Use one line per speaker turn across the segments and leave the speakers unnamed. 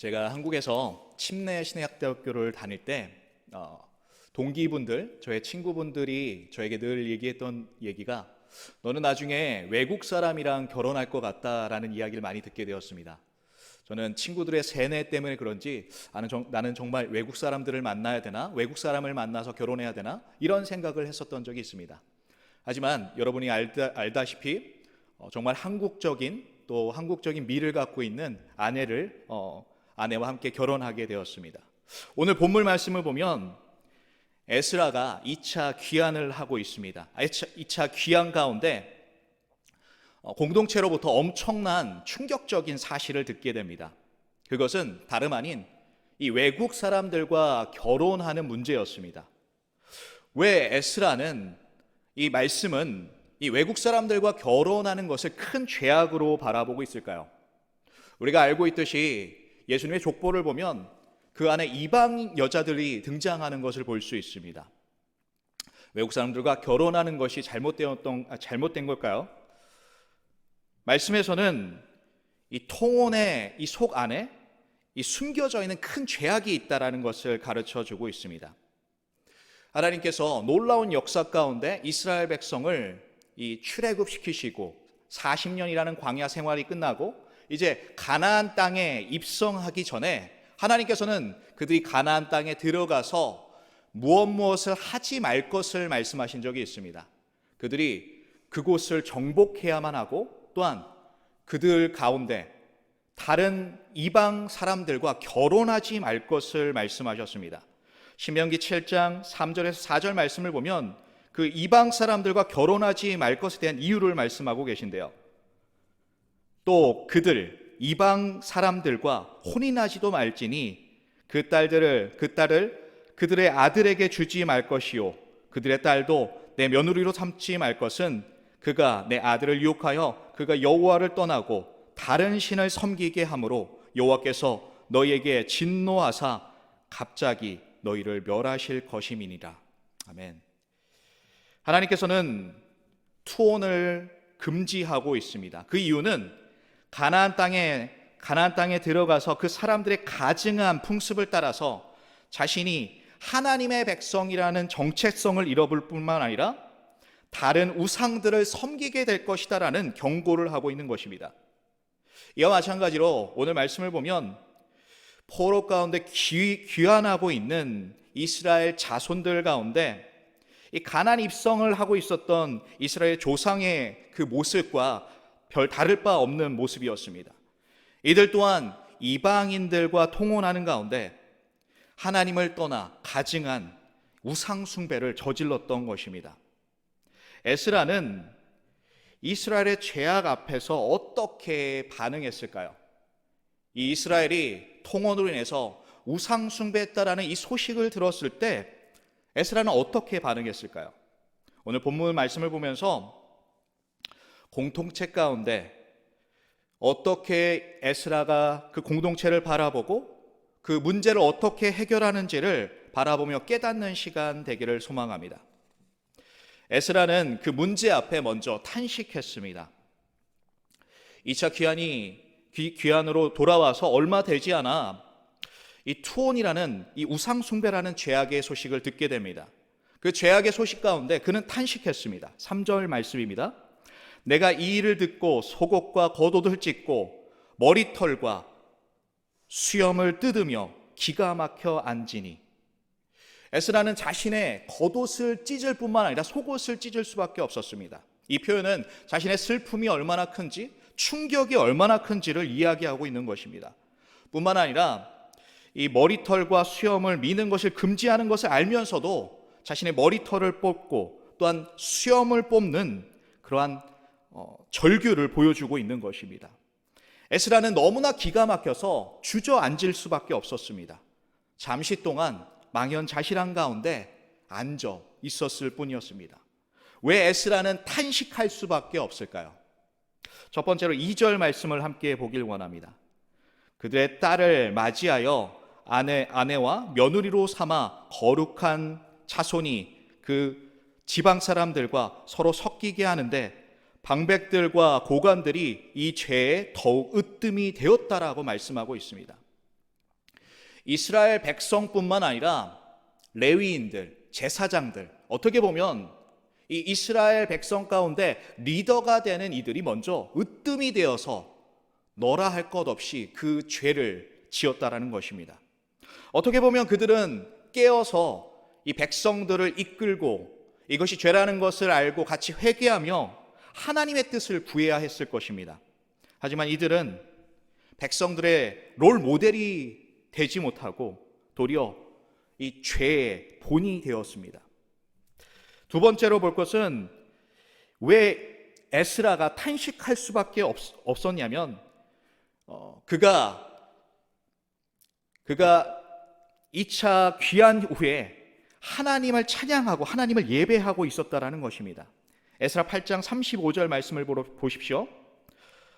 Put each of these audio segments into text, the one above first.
제가 한국에서 침례 신학대학교를 다닐 때 동기분들, 저의 친구분들이 저에게 늘 얘기했던 얘기가 너는 나중에 외국 사람이랑 결혼할 것 같다라는 이야기를 많이 듣게 되었습니다. 저는 친구들의 세뇌 때문에 그런지 나는 정말 외국 사람들을 만나야 되나? 외국 사람을 만나서 결혼해야 되나? 이런 생각을 했었던 적이 있습니다. 하지만 여러분이 알다시피 정말 한국적인 미를 갖고 있는 아내와 함께 결혼하게 되었습니다. 오늘 본문 말씀을 보면 에스라가 2차 귀환을 하고 있습니다. 2차 귀환 가운데 공동체로부터 엄청난 충격적인 사실을 듣게 됩니다. 그것은 다름 아닌 이 외국 사람들과 결혼하는 문제였습니다. 왜 에스라는 이 말씀은 이 외국 사람들과 결혼하는 것을 큰 죄악으로 바라보고 있을까요? 우리가 알고 있듯이 예수님의 족보를 보면 그 안에 이방 여자들이 등장하는 것을 볼 수 있습니다. 외국 사람들과 결혼하는 것이 잘못된 걸까요? 말씀에서는 이 통혼의 이 속 안에 이 숨겨져 있는 큰 죄악이 있다라는 것을 가르쳐 주고 있습니다. 하나님께서 놀라운 역사 가운데 이스라엘 백성을 이 출애굽시키시고 40년이라는 광야 생활이 끝나고 이제 가나안 땅에 입성하기 전에 하나님께서는 그들이 가나안 땅에 들어가서 무엇을 하지 말 것을 말씀하신 적이 있습니다. 그들이 그곳을 정복해야만 하고 또한 그들 가운데 다른 이방 사람들과 결혼하지 말 것을 말씀하셨습니다. 신명기 7장 3절에서 4절 말씀을 보면 그 이방 사람들과 결혼하지 말 것에 대한 이유를 말씀하고 계신데요. 또 이방 사람들과 혼인하지도 말지니 그 딸을 그들의 아들에게 주지 말 것이요 그들의 딸도 내 며느리로 삼지 말 것은 그가 내 아들을 유혹하여 그가 여호와를 떠나고 다른 신을 섬기게 함으로 여호와께서 너희에게 진노하사 갑자기 너희를 멸하실 것임이니라. 아멘. 하나님께서는 투혼을 금지하고 있습니다. 그 이유는 가나안 땅에 들어가서 그 사람들의 가증한 풍습을 따라서 자신이 하나님의 백성이라는 정체성을 잃어볼 뿐만 아니라 다른 우상들을 섬기게 될 것이다라는 경고를 하고 있는 것입니다. 이와 마찬가지로 오늘 말씀을 보면 포로 가운데 귀환하고 있는 이스라엘 자손들 가운데 이 가나안 입성을 하고 있었던 이스라엘 조상의 그 모습과 별 다를 바 없는 모습이었습니다. 이들 또한 이방인들과 통혼하는 가운데 하나님을 떠나 가증한 우상 숭배를 저질렀던 것입니다. 에스라는 이스라엘의 죄악 앞에서 어떻게 반응했을까요? 이 이스라엘이 통혼으로 인해서 우상 숭배했다라는 이 소식을 들었을 때 에스라는 어떻게 반응했을까요? 오늘 본문 말씀을 보면서 공동체 가운데 어떻게 에스라가 그 공동체를 바라보고 그 문제를 어떻게 해결하는지를 바라보며 깨닫는 시간 되기를 소망합니다. 에스라는 그 문제 앞에 먼저 탄식했습니다. 2차 귀환으로 돌아와서 얼마 되지 않아 이 투혼이라는 이 우상 숭배라는 죄악의 소식을 듣게 됩니다. 그 죄악의 소식 가운데 그는 탄식했습니다. 3절 말씀입니다. 내가 이 일을 듣고 속옷과 겉옷을 찢고 머리털과 수염을 뜯으며 기가 막혀 앉으니. 에스라는 자신의 겉옷을 찢을 뿐만 아니라 속옷을 찢을 수밖에 없었습니다. 이 표현은 자신의 슬픔이 얼마나 큰지, 충격이 얼마나 큰지를 이야기하고 있는 것입니다. 뿐만 아니라 이 머리털과 수염을 미는 것을 금지하는 것을 알면서도 자신의 머리털을 뽑고 또한 수염을 뽑는 그러한 절규를 보여주고 있는 것입니다. 에스라는 너무나 기가 막혀서 주저앉을 수밖에 없었습니다. 잠시 동안 망연자실한 가운데 앉아 있었을 뿐이었습니다. 왜 에스라는 탄식할 수밖에 없을까요? 첫 번째로 2절 말씀을 함께 보길 원합니다. 그들의 딸을 맞이하여 아내와 며느리로 삼아 거룩한 자손이 그 지방 사람들과 서로 섞이게 하는데 방백들과 고관들이 이 죄에 더욱 으뜸이 되었다라고 말씀하고 있습니다. 이스라엘 백성뿐만 아니라 레위인들, 제사장들, 어떻게 보면 이 이스라엘 백성 가운데 리더가 되는 이들이 먼저 으뜸이 되어서 너라 할 것 없이 그 죄를 지었다라는 것입니다. 어떻게 보면 그들은 깨어서 이 백성들을 이끌고 이것이 죄라는 것을 알고 같이 회개하며 하나님의 뜻을 구해야 했을 것입니다. 하지만 이들은 백성들의 롤 모델이 되지 못하고 도리어 이 죄의 본이 되었습니다. 두 번째로 볼 것은 왜 에스라가 탄식할 수밖에 없었냐면 그가 2차 귀환 후에 하나님을 찬양하고 하나님을 예배하고 있었다라는 것입니다. 에스라 8장 35절 말씀을 보십시오.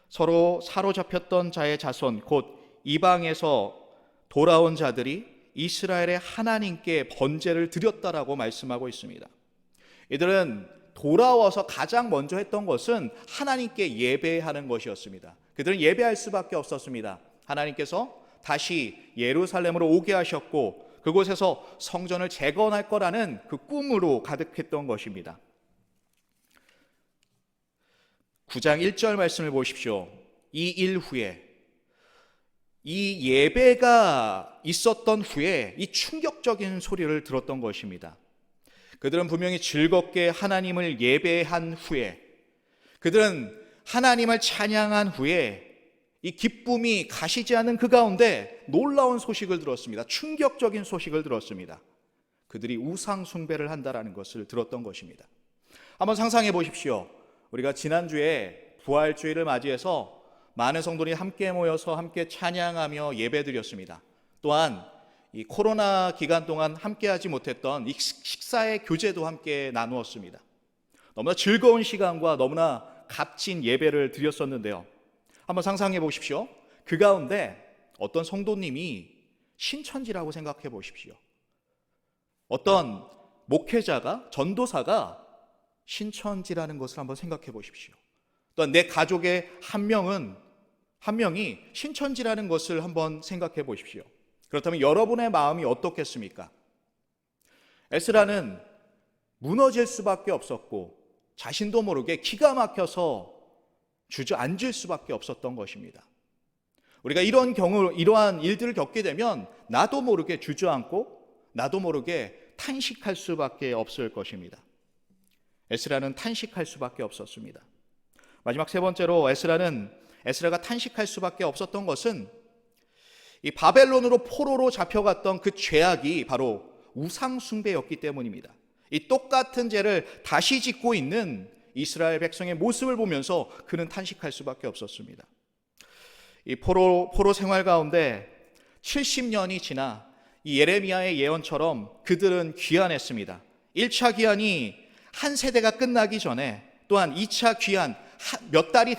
서로 사로잡혔던 자의 자손 곧 이방에서 돌아온 자들이 이스라엘의 하나님께 번제를 드렸다라고 말씀하고 있습니다. 이들은 돌아와서 가장 먼저 했던 것은 하나님께 예배하는 것이었습니다. 그들은 예배할 수밖에 없었습니다. 하나님께서 다시 예루살렘으로 오게 하셨고 그곳에서 성전을 재건할 거라는 그 꿈으로 가득했던 것입니다. 9장 1절 말씀을 보십시오. 이 일 후에, 이 예배가 있었던 후에 이 충격적인 소리를 들었던 것입니다. 그들은 분명히 즐겁게 하나님을 예배한 후에, 그들은 하나님을 찬양한 후에 이 기쁨이 가시지 않은 그 가운데 놀라운 소식을 들었습니다. 충격적인 소식을 들었습니다. 그들이 우상 숭배를 한다라는 것을 들었던 것입니다. 한번 상상해 보십시오. 우리가 지난주에 부활주의를 맞이해서 많은 성도들이 함께 모여서 함께 찬양하며 예배드렸습니다. 또한 이 코로나 기간 동안 함께하지 못했던 이 식사의 교제도 함께 나누었습니다. 너무나 즐거운 시간과 너무나 값진 예배를 드렸었는데요. 한번 상상해 보십시오. 그 가운데 어떤 성도님이 신천지라고 생각해 보십시오. 어떤 목회자가, 전도사가 신천지라는 것을 한번 생각해 보십시오. 또한 내 가족의 한 명이 신천지라는 것을 한번 생각해 보십시오. 그렇다면 여러분의 마음이 어떻겠습니까? 에스라는 무너질 수밖에 없었고 자신도 모르게 기가 막혀서 주저앉을 수밖에 없었던 것입니다. 우리가 이러한 일들을 겪게 되면 나도 모르게 주저앉고 나도 모르게 탄식할 수밖에 없을 것입니다. 에스라는 탄식할 수밖에 없었습니다. 마지막 세 번째로 에스라가 탄식할 수밖에 없었던 것은 이 바벨론으로 포로로 잡혀갔던 그 죄악이 바로 우상 숭배였기 때문입니다. 이 똑같은 죄를 다시 짓고 있는 이스라엘 백성의 모습을 보면서 그는 탄식할 수밖에 없었습니다. 이 포로 생활 가운데 70년이 지나 이 예레미야의 예언처럼 그들은 귀환했습니다. 1차 귀환이 한 세대가 끝나기 전에 또한 2차 귀환 몇 달이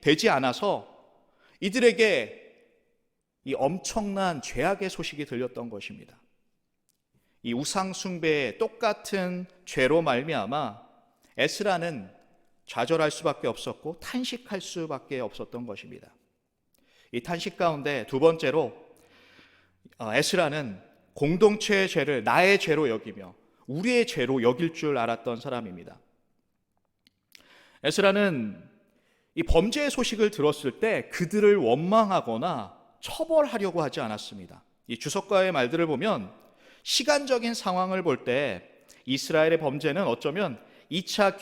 되지 않아서 이들에게 이 엄청난 죄악의 소식이 들렸던 것입니다. 이 우상 숭배의 똑같은 죄로 말미암아 에스라는 좌절할 수밖에 없었고 탄식할 수밖에 없었던 것입니다. 이 탄식 가운데 두 번째로 에스라는 공동체의 죄를 나의 죄로 여기며 우리의 죄로 여길 줄 알았던 사람입니다. 에스라는 이 범죄의 소식을 들었을 때 그들을 원망하거나 처벌하려고 하지 않았습니다. 이 주석가의 말들을 보면 시간적인 상황을 볼 때 이스라엘의 범죄는 어쩌면 2차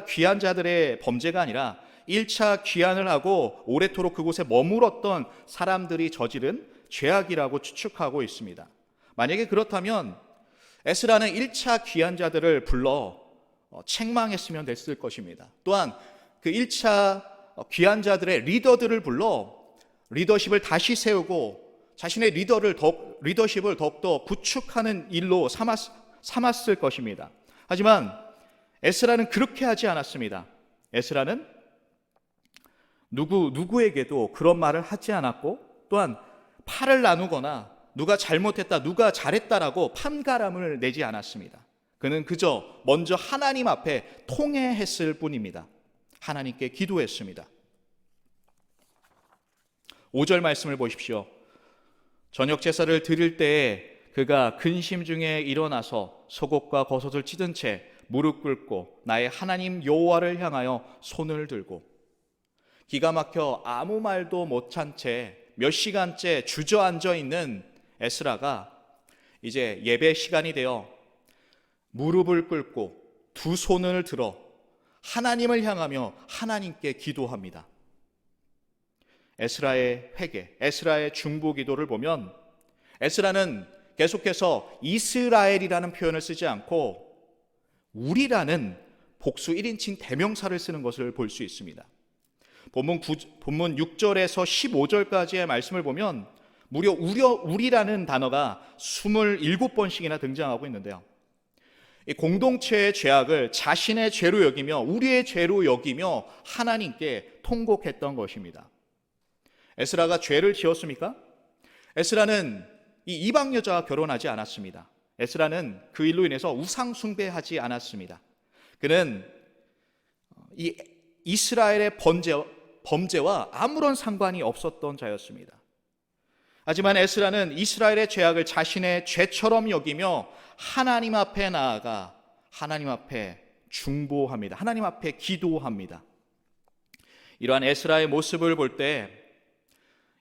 귀환자들의 범죄가 아니라 1차 귀환을 하고 오래도록 그곳에 머물었던 사람들이 저지른 죄악이라고 추측하고 있습니다. 만약에 그렇다면 에스라는 1차 귀환자들을 불러 책망했으면 됐을 것입니다. 또한 그 1차 귀환자들의 리더들을 불러 리더십을 다시 세우고 자신의 리더십을 더욱더 구축하는 일로 삼았을 것입니다. 하지만 에스라는 그렇게 하지 않았습니다. 에스라는 누구에게도 그런 말을 하지 않았고 또한 팔을 나누거나 누가 잘못했다, 누가 잘했다라고 판가람을 내지 않았습니다. 그는 그저 먼저 하나님 앞에 통회했을 뿐입니다. 하나님께 기도했습니다. 5절 말씀을 보십시오. 저녁 제사를 드릴 때에 그가 근심 중에 일어나서 속옷과 겉옷을 찢은 채 무릎 꿇고 나의 하나님 여호와를 향하여 손을 들고, 기가 막혀 아무 말도 못한 채 몇 시간째 주저앉아 있는 에스라가 이제 예배 시간이 되어 무릎을 꿇고 두 손을 들어 하나님을 향하며 하나님께 기도합니다. 에스라의 회개, 에스라의 중보 기도를 보면 에스라는 계속해서 이스라엘이라는 표현을 쓰지 않고 우리라는 복수 1인칭 대명사를 쓰는 것을 볼 수 있습니다. 본문 6절에서 15절까지의 말씀을 보면 무려 우리라는 단어가 27번씩이나 등장하고 있는데요. 이 공동체의 죄악을 자신의 죄로 여기며 우리의 죄로 여기며 하나님께 통곡했던 것입니다. 에스라가 죄를 지었습니까? 에스라는 이 이방 여자와 결혼하지 않았습니다. 에스라는 그 일로 인해서 우상 숭배하지 않았습니다. 그는 이 이스라엘의 범죄와 아무런 상관이 없었던 자였습니다. 하지만 에스라는 이스라엘의 죄악을 자신의 죄처럼 여기며 하나님 앞에 나아가 하나님 앞에 중보합니다. 하나님 앞에 기도합니다. 이러한 에스라의 모습을 볼 때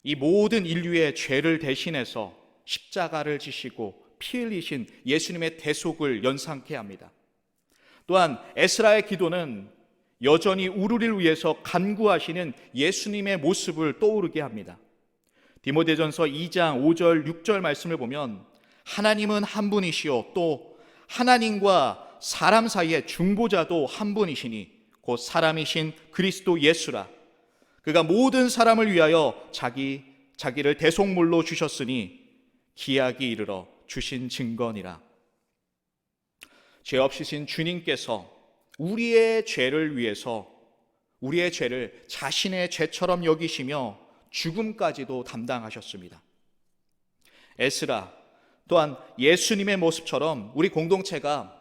이 모든 인류의 죄를 대신해서 십자가를 지시고 피 흘리신 예수님의 대속을 연상케 합니다. 또한 에스라의 기도는 여전히 우리를 위해서 간구하시는 예수님의 모습을 떠오르게 합니다. 디모데전서 2장 5절 6절 말씀을 보면 하나님은 한 분이시요 또 하나님과 사람 사이의 중보자도 한 분이시니 곧 사람이신 그리스도 예수라. 그가 모든 사람을 위하여 자기를 대속물로 주셨으니 기약이 이르러 주신 증거니라. 죄 없으신 주님께서 우리의 죄를 위해서 우리의 죄를 자신의 죄처럼 여기시며 죽음까지도 담당하셨습니다. 에스라 또한 예수님의 모습처럼 우리 공동체가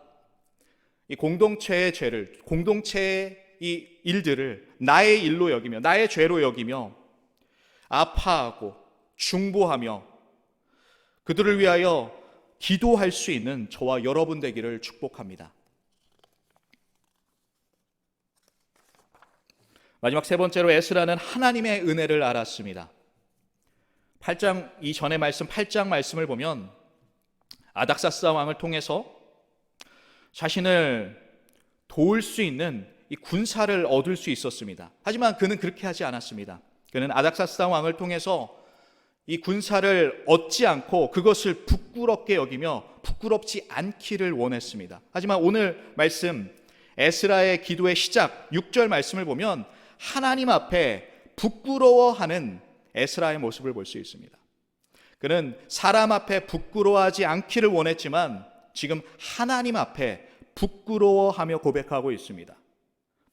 이 공동체의 죄를, 공동체의 이 일들을 나의 일로 여기며 나의 죄로 여기며 아파하고 중보하며 그들을 위하여 기도할 수 있는 저와 여러분 되기를 축복합니다. 마지막 세 번째로 에스라는 하나님의 은혜를 알았습니다. 8장 이전의 말씀 8장 말씀을 보면 아닥사스다 왕을 통해서 자신을 도울 수 있는 이 군사를 얻을 수 있었습니다. 하지만 그는 그렇게 하지 않았습니다. 그는 아닥사스다 왕을 통해서 이 군사를 얻지 않고 그것을 부끄럽게 여기며 부끄럽지 않기를 원했습니다. 하지만 오늘 말씀 에스라의 기도의 시작 6절 말씀을 보면 하나님 앞에 부끄러워하는 에스라의 모습을 볼 수 있습니다. 그는 사람 앞에 부끄러워하지 않기를 원했지만 지금 하나님 앞에 부끄러워하며 고백하고 있습니다.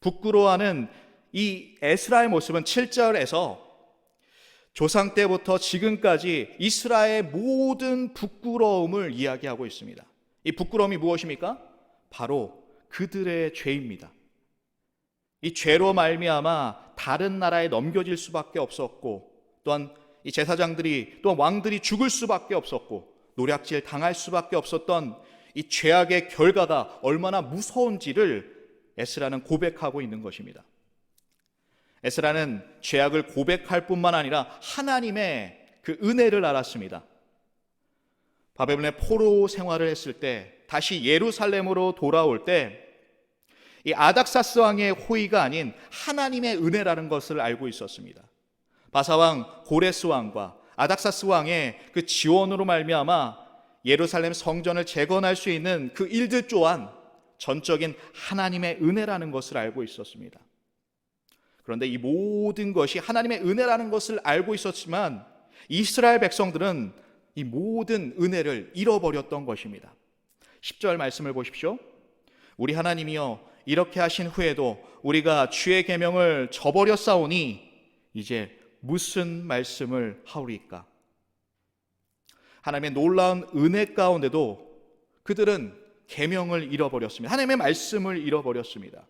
부끄러워하는 이 에스라의 모습은 7절에서 조상 때부터 지금까지 이스라엘의 모든 부끄러움을 이야기하고 있습니다. 이 부끄러움이 무엇입니까? 바로 그들의 죄입니다. 이 죄로 말미암아 다른 나라에 넘겨질 수밖에 없었고 또한 이 제사장들이 또 왕들이 죽을 수밖에 없었고 노략질 당할 수밖에 없었던 이 죄악의 결과가 얼마나 무서운지를 에스라는 고백하고 있는 것입니다. 에스라는 죄악을 고백할 뿐만 아니라 하나님의 그 은혜를 알았습니다. 바벨론의 포로 생활을 했을 때 다시 예루살렘으로 돌아올 때 이 아닥사스 왕의 호의가 아닌 하나님의 은혜라는 것을 알고 있었습니다. 바사왕 고레스 왕과 아닥사스 왕의 그 지원으로 말미암아 예루살렘 성전을 재건할 수 있는 그 일들 또한 전적인 하나님의 은혜라는 것을 알고 있었습니다. 그런데 이 모든 것이 하나님의 은혜라는 것을 알고 있었지만 이스라엘 백성들은 이 모든 은혜를 잃어버렸던 것입니다. 10절 말씀을 보십시오. 우리 하나님이여 이렇게 하신 후에도 우리가 주의 계명을 저버렸사오니 이제 무슨 말씀을 하오리까? 하나님의 놀라운 은혜 가운데도 그들은 계명을 잃어버렸습니다. 하나님의 말씀을 잃어버렸습니다.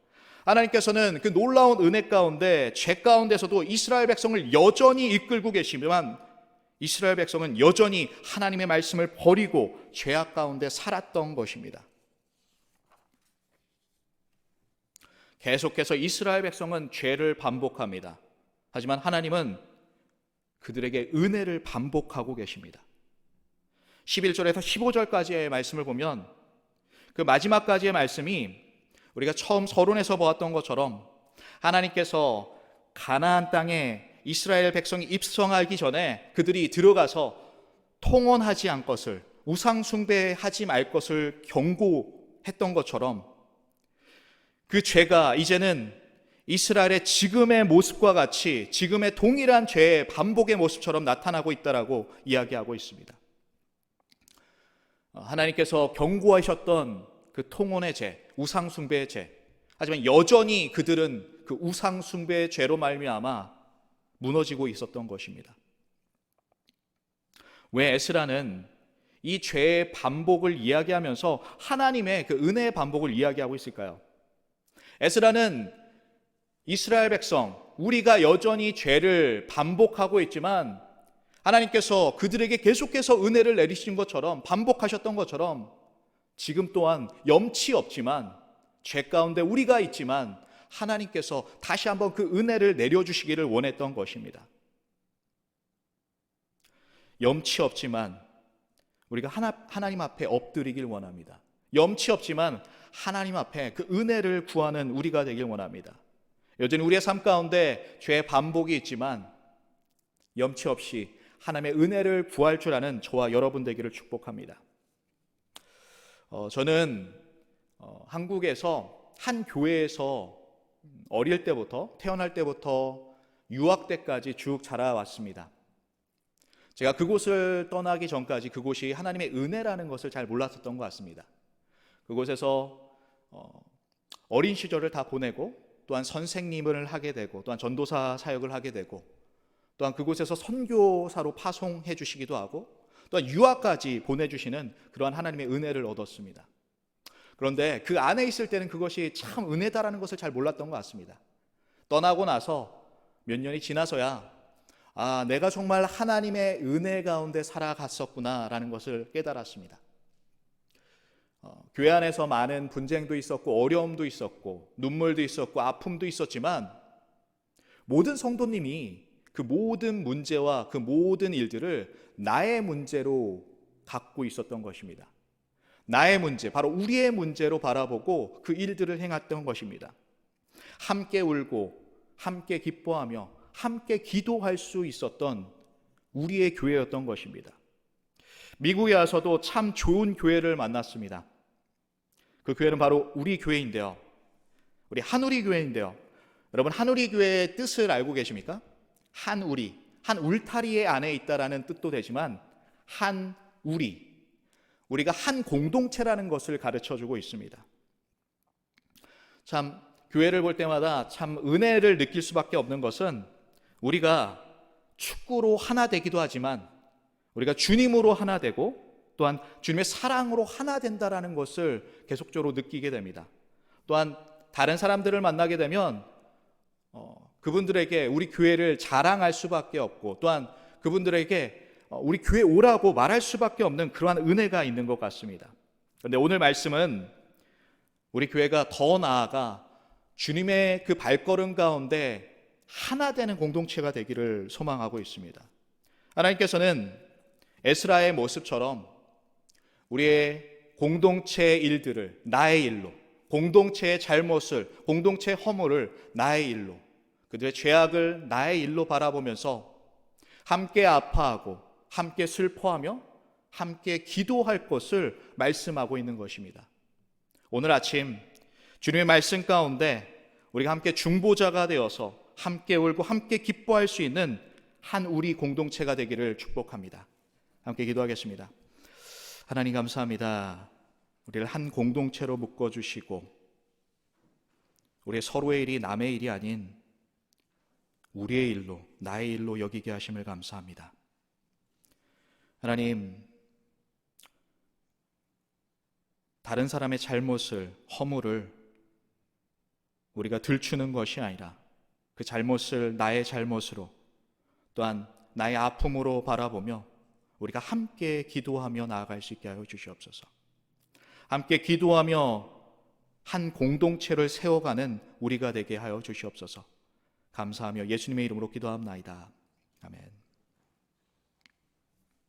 하나님께서는 그 놀라운 은혜 가운데 죄 가운데서도 이스라엘 백성을 여전히 이끌고 계시지만 이스라엘 백성은 여전히 하나님의 말씀을 버리고 죄악 가운데 살았던 것입니다. 계속해서 이스라엘 백성은 죄를 반복합니다. 하지만 하나님은 그들에게 은혜를 반복하고 계십니다. 11절에서 15절까지의 말씀을 보면 그 마지막까지의 말씀이 우리가 처음 서론에서 보았던 것처럼 하나님께서 가나안 땅에 이스라엘 백성이 입성하기 전에 그들이 들어가서 통언하지 않을 것을, 우상 숭배하지 말 것을 경고했던 것처럼 그 죄가 이제는 이스라엘의 지금의 모습과 같이 지금의 동일한 죄의 반복의 모습처럼 나타나고 있다라고 이야기하고 있습니다. 하나님께서 경고하셨던 그 통혼의 죄, 우상 숭배의 죄, 하지만 여전히 그들은 그 우상 숭배의 죄로 말미암아 무너지고 있었던 것입니다. 왜 에스라는 이 죄의 반복을 이야기하면서 하나님의 그 은혜의 반복을 이야기하고 있을까요? 에스라는 이스라엘 백성, 우리가 여전히 죄를 반복하고 있지만 하나님께서 그들에게 계속해서 은혜를 내리신 것처럼, 반복하셨던 것처럼 지금 또한 염치 없지만 죄 가운데 우리가 있지만 하나님께서 다시 한번 그 은혜를 내려주시기를 원했던 것입니다. 염치 없지만 우리가 하나님 앞에 엎드리길 원합니다. 염치 없지만 하나님 앞에 그 은혜를 구하는 우리가 되길 원합니다. 여전히 우리의 삶 가운데 죄의 반복이 있지만 염치 없이 하나님의 은혜를 구할 줄 아는 저와 여러분 되기를 축복합니다. 저는 한국에서 한 교회에서 어릴 때부터, 태어날 때부터 유학 때까지 쭉 자라왔습니다. 제가 그곳을 떠나기 전까지 그곳이 하나님의 은혜라는 것을 잘 몰랐었던 것 같습니다. 그곳에서 어린 시절을 다 보내고 또한 선생님을 하게 되고 또한 전도사 사역을 하게 되고 또한 그곳에서 선교사로 파송해 주시기도 하고 또한 유학까지 보내주시는 그러한 하나님의 은혜를 얻었습니다. 그런데 그 안에 있을 때는 그것이 참 은혜다라는 것을 잘 몰랐던 것 같습니다. 떠나고 나서 몇 년이 지나서야 내가 정말 하나님의 은혜 가운데 살아갔었구나라는 것을 깨달았습니다. 교회 안에서 많은 분쟁도 있었고 어려움도 있었고 눈물도 있었고 아픔도 있었지만 모든 성도님이 그 모든 문제와 그 모든 일들을 나의 문제로 갖고 있었던 것입니다. 나의 문제, 바로 우리의 문제로 바라보고 그 일들을 행했던 것입니다. 함께 울고 함께 기뻐하며 함께 기도할 수 있었던 우리의 교회였던 것입니다. 미국에 와서도 참 좋은 교회를 만났습니다. 그 교회는 바로 우리 교회인데요. 우리 한우리 교회인데요. 여러분 한우리 교회의 뜻을 알고 계십니까? 한우리, 한 울타리 안에 있다라는 뜻도 되지만 한우리, 우리가 한 공동체라는 것을 가르쳐주고 있습니다. 참 교회를 볼 때마다 참 은혜를 느낄 수밖에 없는 것은 우리가 축구로 하나 되기도 하지만 우리가 주님으로 하나 되고 또한 주님의 사랑으로 하나 된다라는 것을 계속적으로 느끼게 됩니다. 또한 다른 사람들을 만나게 되면 그분들에게 우리 교회를 자랑할 수밖에 없고 또한 그분들에게 우리 교회 오라고 말할 수밖에 없는 그러한 은혜가 있는 것 같습니다. 그런데 오늘 말씀은 우리 교회가 더 나아가 주님의 그 발걸음 가운데 하나 되는 공동체가 되기를 소망하고 있습니다. 하나님께서는 에스라의 모습처럼 우리의 공동체의 일들을 나의 일로, 공동체의 잘못을, 공동체의 허물을 나의 일로, 그들의 죄악을 나의 일로 바라보면서 함께 아파하고 함께 슬퍼하며 함께 기도할 것을 말씀하고 있는 것입니다. 오늘 아침 주님의 말씀 가운데 우리가 함께 중보자가 되어서 함께 울고 함께 기뻐할 수 있는 한 우리 공동체가 되기를 축복합니다. 함께 기도하겠습니다. 하나님 감사합니다. 우리를 한 공동체로 묶어주시고 우리 서로의 일이 남의 일이 아닌 우리의 일로, 나의 일로 여기게 하심을 감사합니다. 하나님, 다른 사람의 잘못을, 허물을 우리가 들추는 것이 아니라 그 잘못을 나의 잘못으로 또한 나의 아픔으로 바라보며 우리가 함께 기도하며 나아갈 수 있게 하여 주시옵소서. 함께 기도하며 한 공동체를 세워가는 우리가 되게 하여 주시옵소서. 감사하며 예수님의 이름으로 기도합나이다. 아멘.